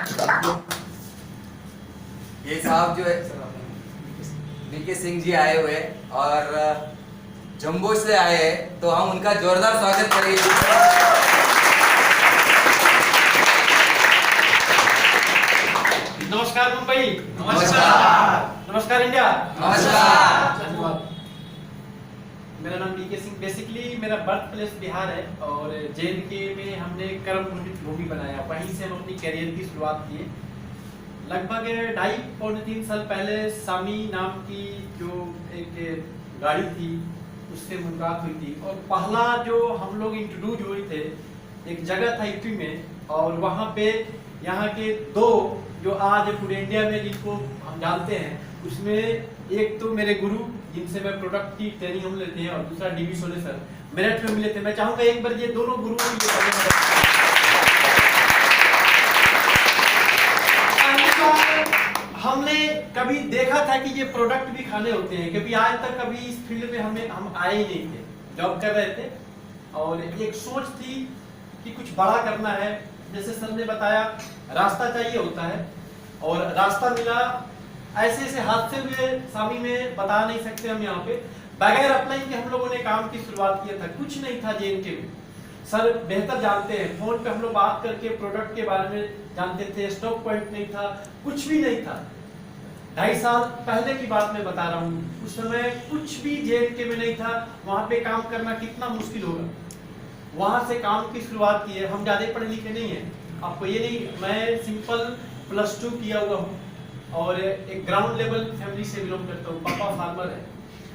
ये साहब जो है बीके सिंह जी आए हुए और जम्बो से आए हैं, तो हम उनका जोरदार स्वागत करेंगे। नमस्कार मुंबई। नमस्कार। नमस्कार इंडिया। नमस्कार। मेरा नाम बीके सिंह, बेसिकली मेरा बर्थ प्लेस बिहार है और JNK में हमने कर्म भूमि बनाया, वहीं से हम अपनी करियर की शुरुआत किए। लगभग 2.5-3 साल पहले सामी नाम की जो एक गाड़ी थी उससे मुलाकात हुई थी और पहला जो हम लोग इंट्रोड्यूस हुए थे एक जगह था यूपी में, और वहाँ पे यहाँ के दो जो आज पूरे इंडिया में जिनको हम जानते हैं, उसमें एक तो मेरे गुरु जिनसे मैं प्रोडक्ट की ट्रेनिंग हम लेते हैं और दूसरा DB सोले सर मेरठ में मिले थे। मैं चाहूंगा एक बार ये दोनों गुरु हमने कभी देखा था कि ये प्रोडक्ट भी खाने होते हैं, क्योंकि आज तक कभी इस फील्ड में हम आए ही नहीं थे, जॉब कर रहे थे और एक सोच थी कि कुछ बड़ा करना है। जैसे सर ने बताया रास्ता चाहिए होता है और रास्ता मिला ऐसे ऐसे हादसे हुए सामी में, बता नहीं सकते हम यहाँ पे। बगैर अपलाइन के हम लोगों ने काम की शुरुआत किया था, कुछ नहीं था JNK में। सर बेहतर जानते हैं, फोन पे हम लोग बात करके प्रोडक्ट के बारे में जानते थे, स्टॉक पॉइंट नहीं था, कुछ भी नहीं था। 2.5 साल पहले की बात मैं बता रहा हूँ, उस समय कुछ भी JNK में नहीं था। वहां पे काम करना कितना मुश्किल होगा, वहां से काम की शुरुआत की है। हम ज्यादा पढ़े लिखे नहीं है, आपको ये नहीं, मैं सिंपल +2 किया हुआ हूँ और एक ग्राउंड लेवल फैमिली से बिलोंग करता हूँ, पापा फार्मर है।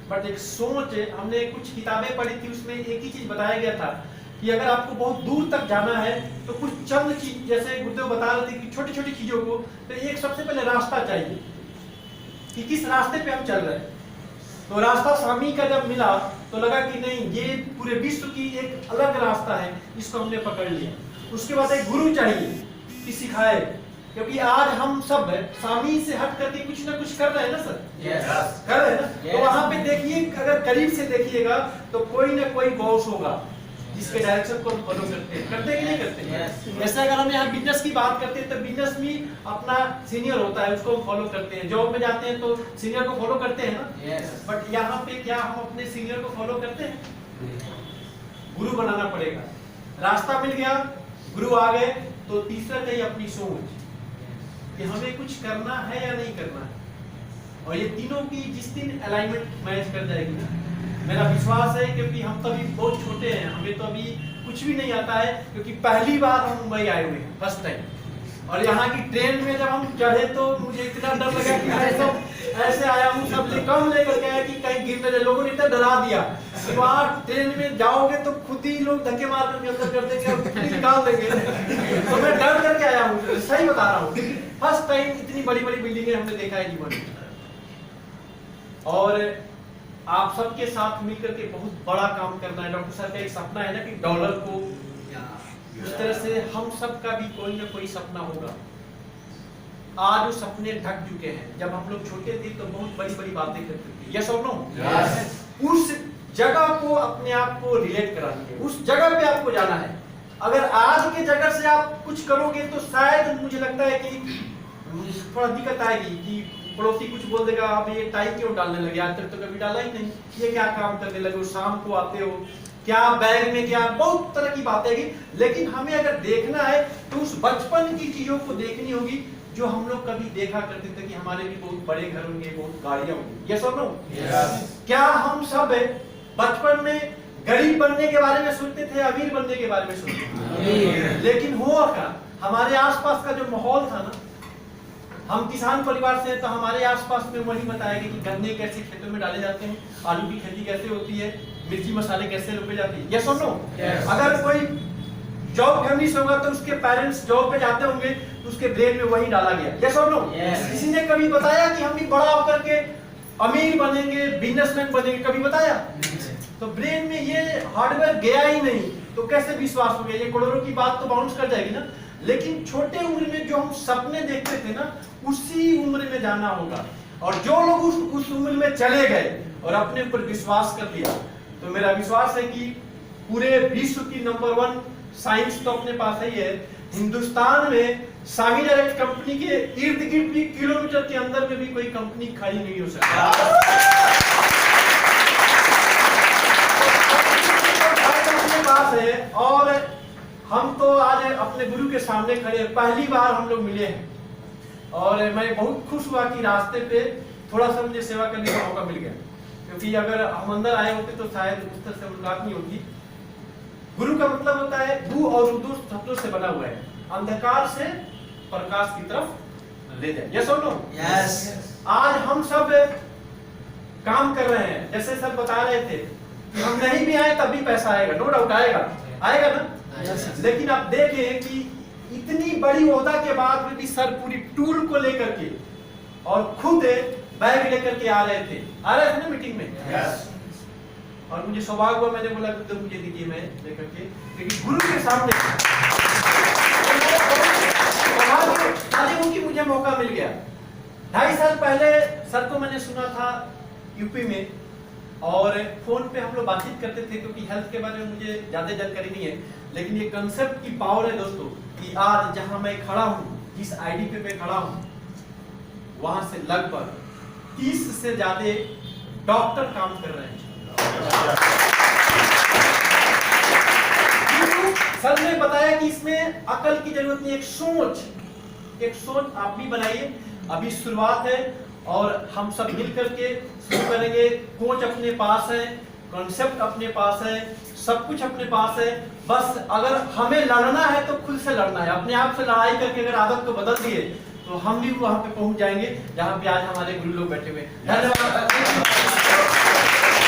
बट एक सोच है, हमने कुछ किताबें पढ़ी थी, उसमें एक ही चीज बताया गया था कि अगर आपको बहुत दूर तक जाना है तो कुछ चंद चीज, जैसे गुरुदेव बता रहे थे कि छोटी छोटी चीजों को, तो एक सबसे पहले रास्ता चाहिए कि किस रास्ते पे हम चल रहे हैं। तो रास्ता स्वामी का जब मिला तो लगा कि नहीं, ये पूरे विश्व की एक अलग रास्ता है, इसको हमने पकड़ लिया। उसके बाद एक गुरु चाहिए कि सिखाए, क्योंकि आज हम सब स्वामी से हट करके कुछ ना कुछ कर रहे हैं ना सर। Yes. कर रहे हैं ना। तो वहां पे देखिए, अगर करीब से देखिएगा तो कोई ना कोई बॉस होगा जिसके डायरेक्शन को हम फॉलो करते हैं, करते कि नहीं करते हैं। जैसे अगर हम यहाँ बिजनेस की बात करते हैं तो बिजनेस में अपना सीनियर होता है, उसको हम फॉलो करते हैं। जॉब में जाते हैं तो सीनियर को फॉलो करते हैं ना। बट यहाँ पे क्या हम अपने सीनियर को फॉलो करते हैं? गुरु बनाना पड़ेगा। रास्ता मिल गया, गुरु आ गए, तो तीसरा चाहिए अपनी सोच कि हमें कुछ करना है या नहीं करना है। और ये तीनों की जिस दिन अलाइनमेंट मैच कर जाएगी ना, मेरा विश्वास है, क्योंकि हम तो अभी बहुत छोटे हैं, हमें तो अभी कुछ भी नहीं आता है, क्योंकि पहली बार हम मुंबई आए हुए हैं, फर्स्ट टाइम। और यहाँ की ट्रेन में जब हम चढ़े तो मुझे इतना डर लगा कि मैं सब ऐसे आया हूँ, सब कम लेकर के आया कि कहीं गिर न जाए। लोगों ने इतना डरा दिया कि वहाँ ट्रेन में जाओगे तो खुद ही लोग धक्के मार करके अंदर कर देंगे और खुद ही निकाल देंगे। तो मैं डर करके आया हूँ, सही बता रहा हूँ। फर्स्ट टाइम इतनी बड़ी बड़ी बिल्डिंगें हमने देखा है जीवन में, और आप सबके साथ मिलकर के बहुत बड़ा काम करना है। डॉक्टर साहब का एक सपना है ना कि डॉलर को, उस तरह से हम सब का भी कोई ना कोई सपना होगा। आज वो सपने ढक चुके हैं। जब हम लोग छोटे थे तो बहुत बड़ी बड़ी बातें करते थे, यस और नो। उस जगह को अपने आप को रिलेट करानी है, उस जगह पे आपको जाना है। अगर आज के जगह से आप कुछ करोगे तो शायद मुझे लगता है कि थोड़ा दिक्कत आएगी कि पड़ोसी कुछ बोल देगा, आप ये टाई क्यों डालने लगे, आज तक तो कभी डाला ही नहीं, ये क्या काम करने लगे हो, शाम को आते हो, क्या बैग में क्या, बहुत तरह की बातें हैं। लेकिन हमें अगर देखना है तो उस बचपन की चीजों को देखनी होगी जो हम लोग कभी देखा करते थे कि हमारे भी बहुत बड़े घर होंगे, बहुत गाड़ियां होंगी, यस और नो। क्या हम सब बचपन में गरीब बनने के बारे में सोचते थे, अमीर बनने के बारे में सोचते थे? लेकिन हुआ क्या, हमारे आसपास का जो माहौल था ना, हम किसान परिवार से, तो हमारे आसपास में वही बताया गया कि गन्ने कैसे खेतों में डाले जाते हैं, आलू की खेती कैसे होती है, मिर्ची मसाले कैसे रोपे जाते हैं, यस और नो। अगर कोई जॉब फैमिली से होगा तो उसके पेरेंट्स जॉब पे जाते होंगे तो उसके ब्रेन में वही डाला गया, यस और नो। किसी ने कभी बताया कि हम भी बड़ा होकर के अमीर बनेंगे, बिजनेसमैन बनेंगे, कभी बताया? तो ब्रेन में ये हार्डवेयर गया ही नहीं, तो कैसे विश्वास हो गया? ये करोड़ों की बात तो बाउंस कर जाएगी ना। लेकिन छोटे उम्र में जो हम सपने देखते थे ना, उसी उम्र में जाना होगा। और जो लोग उस उम्र में चले गए और अपने ऊपर विश्वास कर लिया, तो मेरा विश्वास है कि पूरे विश्व की नंबर 1 साइंस तो अपने पास ही है। हिंदुस्तान में सामी डायरेक्ट कंपनी के इर्द गिर्द भी किलोमीटर के अंदर में भी कोई कंपनी खड़ी नहीं हो सकती। अपने पास है और हम तो आज अपने गुरु के सामने खड़े हैं, पहली बार हम लोग मिले हैं और मैं बहुत खुश हुआ कि रास्ते पे थोड़ा सा मुझे सेवा करने का मौका मिल गया, क्योंकि अगर हम अंदर आए होते तो शायद उस तरह से मुलाकात नहीं होती। गुरु का मतलब होता है दू और उदू शब्दों से बना हुआ है, अंधकार से प्रकाश की तरफ ले जाए। यस और नो? यस। आज हम सब काम कर रहे हैं, जैसे सर बता रहे थे कि हम नहीं भी आए तब भी पैसा आएगा, नो डाउट आएगा ना? लेकिन आप देखें कि इतनी बड़ी ओहदा के बाद भी सर पूरी टूल को लेकर के और खुद बैग लेकर के आ रहे थे ना मीटिंग में। यस। और मुझे सौभाग्य हुआ, मैंने बोला तो मुझे दीजिए, मैं लेकर के, क्योंकि गुरु के सामने सौभाग्य हूं कि मुझे मौका मिल गया। 2.5 साल पहले सर को मैंने सुना था यूपी में, और फोन पे हम लोग बातचीत करते थे, क्योंकि हेल्थ के बारे में मुझे ज्यादा जानकारी नहीं है, लेकिन ये कंसेप्ट की पावर है दोस्तों कि आज जहां मैं खड़ा हूं, जिस आईडी पे मैं खड़ा हूं, वहां से लगभग 30 से ज्यादा डॉक्टर काम कर रहे हैं। सर ने बताया कि इसमें अकल की जरूरत नहीं, एक सोच आप भी बनाइए। अभी शुरुआत है और हम सब मिल करके शुरू करेंगे। कोच अपने पास है, कॉन्सेप्ट अपने पास है, सब कुछ अपने पास है। बस अगर हमें लड़ना है तो खुद से लड़ना है, अपने आप से लड़ाई करके अगर आदत को बदल दिए तो हम भी वहां पे पहुंच जाएंगे जहां पे आज हमारे गुरु लोग बैठे हुए। धन्यवाद।